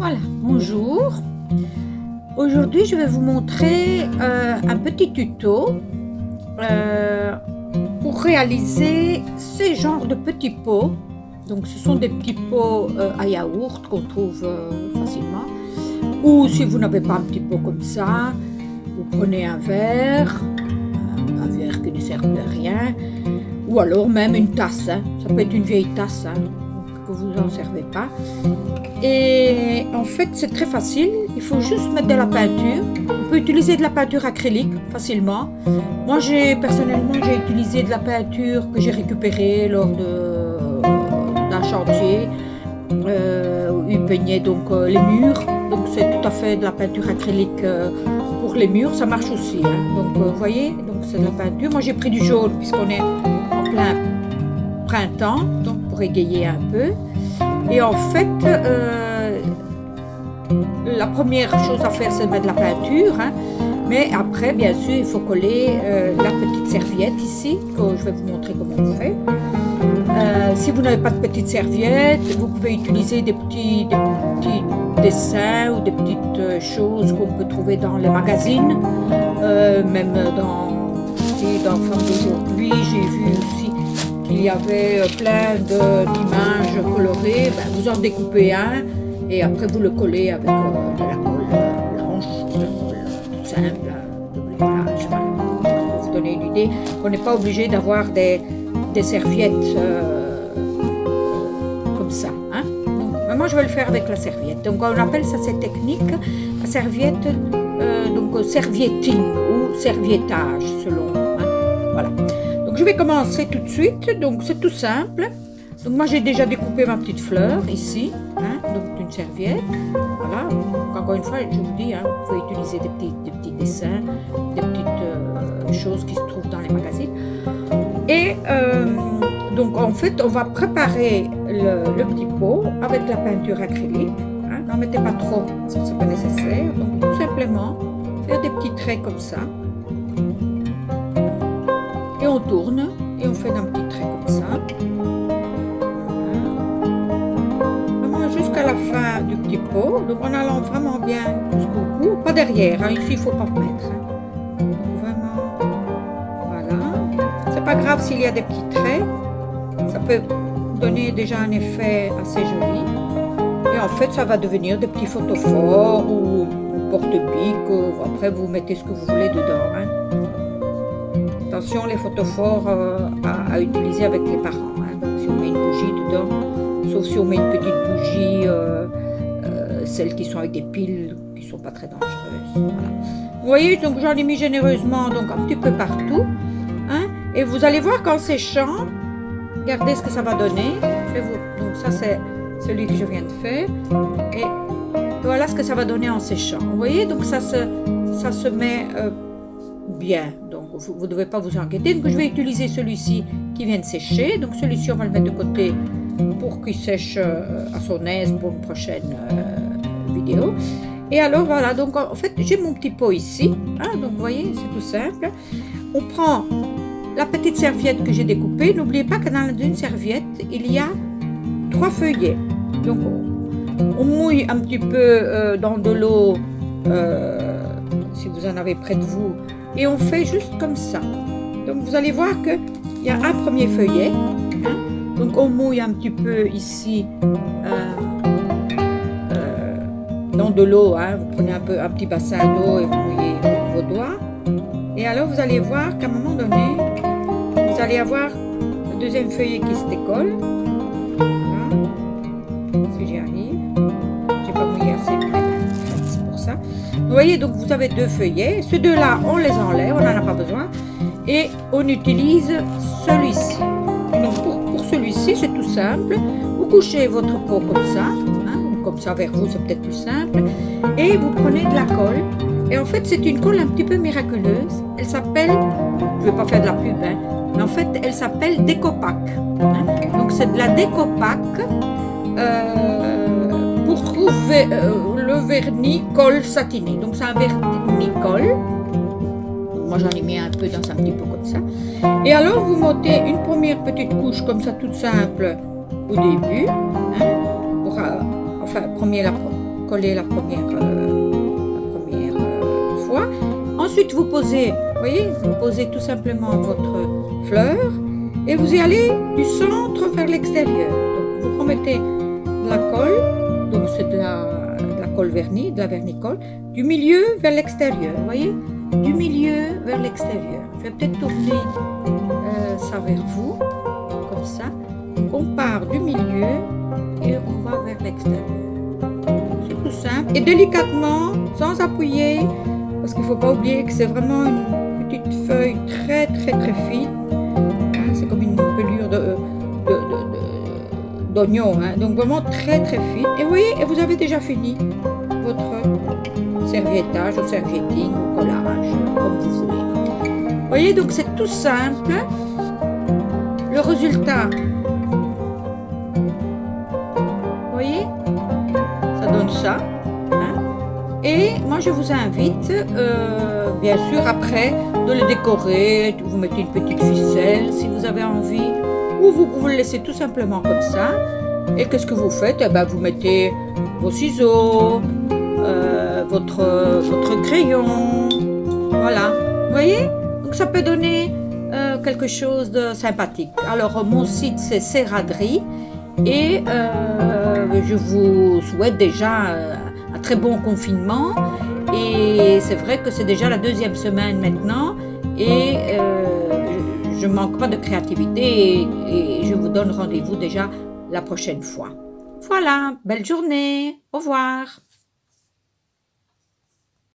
Voilà, bonjour. Aujourd'hui, je vais vous montrer un petit tuto pour réaliser ces genres de petits pots. Donc, ce sont des petits pots à yaourt qu'on trouve facilement. Ou si vous n'avez pas un petit pot comme ça, vous prenez un verre qui ne sert plus à rien. Ou alors même une tasse. Ça peut être une vieille tasse que vous n'en servez pas. Et en fait, c'est très facile. Il faut juste mettre de la peinture. On peut utiliser de la peinture acrylique facilement. Moi, personnellement, j'ai utilisé de la peinture que j'ai récupérée lors d'un chantier où ils peignaient donc les murs. Donc, c'est tout à fait de la peinture acrylique pour les murs. Ça marche aussi. Donc, vous voyez, donc c'est de la peinture. Moi, j'ai pris du jaune puisqu'on est en plein printemps, donc pour égayer un peu. Et en fait, la première chose à faire, c'est de mettre de la peinture. Mais après, bien sûr, il faut coller la petite serviette ici, que je vais vous montrer comment on fait. Si vous n'avez pas de petite serviette, vous pouvez utiliser des petits dessins ou des petites choses qu'on peut trouver dans les magazines. Même dans Femmes d'aujourd'hui, j'ai vu aussi qu'il y avait plein d'images colorées. Vous en découpez un et après vous le collez avec de la colle blanche, de la colle toute simple, de bricolage. Pour vous donner une idée, on n'est pas obligé d'avoir des serviettes comme ça. Donc, moi je vais le faire avec la serviette. Donc on appelle ça cette technique, la serviette, donc servietting ou serviettage selon. Voilà. Donc je vais commencer tout de suite, donc c'est tout simple. Donc moi j'ai déjà découpé ma petite fleur ici, donc une serviette. Voilà, donc, encore une fois je vous dis, vous pouvez utiliser des petits dessins, des petites choses qui se trouvent dans les magazines. Et donc en fait on va préparer le petit pot avec la peinture acrylique. N'en mettez pas trop, ce n'est pas nécessaire. Donc tout simplement faire des petits traits comme ça. Et on tourne et on fait un petit trait comme ça. Voilà. Vraiment jusqu'à la fin du petit pot. Donc en allant vraiment bien jusqu'au bout. Pas derrière, ici il ne faut pas mettre. Donc vraiment, voilà. C'est pas grave s'il y a des petits traits. Ça peut donner déjà un effet assez joli. Et en fait ça va devenir des petits photophores ou porte-piques. Après vous mettez ce que vous voulez dedans. Attention, les photophores à utiliser avec les parents. Donc, si on met une bougie dedans, sauf si on met une petite bougie, celles qui sont avec des piles, qui ne sont pas très dangereuses. Voilà. Vous voyez, donc j'en ai mis généreusement, donc un petit peu partout. Et vous allez voir qu'en séchant, regardez ce que ça va donner. Donc ça, c'est celui que je viens de faire. Et voilà ce que ça va donner en séchant. Vous voyez, donc ça se met bien. Vous ne devez pas vous inquiéter. Donc je vais utiliser celui-ci qui vient de sécher. Donc celui-ci on va le mettre de côté pour qu'il sèche à son aise pour une prochaine vidéo. Et alors voilà, donc en fait j'ai mon petit pot ici. Donc vous voyez, c'est tout simple. On prend la petite serviette que j'ai découpée. N'oubliez pas que dans une serviette il y a 3 feuillets. Donc on mouille un petit peu dans de l'eau si vous en avez près de vous. Et on fait juste comme ça. Donc vous allez voir qu'il y a un premier feuillet. Donc on mouille un petit peu ici dans de l'eau. Vous prenez un petit bassin d'eau et vous mouillez vos doigts. Et alors vous allez voir qu'à un moment donné, vous allez avoir le deuxième feuillet qui se décolle. Voilà. Si j'y arrive. J'ai pas mouillé assez près. C'est pour ça. Vous voyez, donc vous avez 2 feuillets. Ces 2-là, on les enlève, on n'en a pas besoin. Et on utilise celui-ci. Donc pour celui-ci, c'est tout simple. Vous couchez votre pot comme ça. Comme ça, vers vous, c'est peut-être plus simple. Et vous prenez de la colle. Et en fait, c'est une colle un petit peu miraculeuse. Elle s'appelle, je ne vais pas faire de la pub, mais en fait, elle s'appelle Décopac. Donc c'est de la Décopac pour trouver le vernis colle satiné. Donc c'est un vernis colle. Moi j'en ai mis un peu dans un petit pot comme ça. Et alors vous mettez une première petite couche comme ça toute simple au début. Pour, enfin, coller la première fois. Ensuite, vous posez, voyez, vous posez tout simplement votre fleur et vous y allez du centre vers l'extérieur. Donc, vous remettez de la colle, donc c'est de la colle vernie, de la vernicole, du milieu vers l'extérieur, voyez, du milieu vers l'extérieur. Je vais peut-être tourner ça vers vous, comme ça. Donc, on part du milieu et on va vers l'extérieur. C'est tout simple. Et délicatement, sans appuyer, parce qu'il ne faut pas oublier que c'est vraiment une petite feuille très très très fine. Hein, c'est comme une pelure d'oignon. Hein, donc vraiment très très fine. Et vous voyez, et vous avez déjà fini votre serviettage ou servietting ou collage, comme vous voulez. Vous voyez, donc c'est tout simple. Le résultat, vous voyez, ça donne ça. Hein? Et moi, je vous invite, bien sûr, après, de le décorer. Vous mettez une petite ficelle si vous avez envie, ou vous le laissez tout simplement comme ça. Et qu'est-ce que vous faites? Eh ben, vous mettez vos ciseaux, votre crayon, voilà. Vous voyez? Donc ça peut donner quelque chose de sympathique. Alors mon site c'est Serraderie et je vous souhaite déjà un très bon confinement. Et c'est vrai que c'est déjà la 2e semaine maintenant et je ne manque pas de créativité et je vous donne rendez-vous déjà la prochaine fois. Voilà, belle journée, au revoir.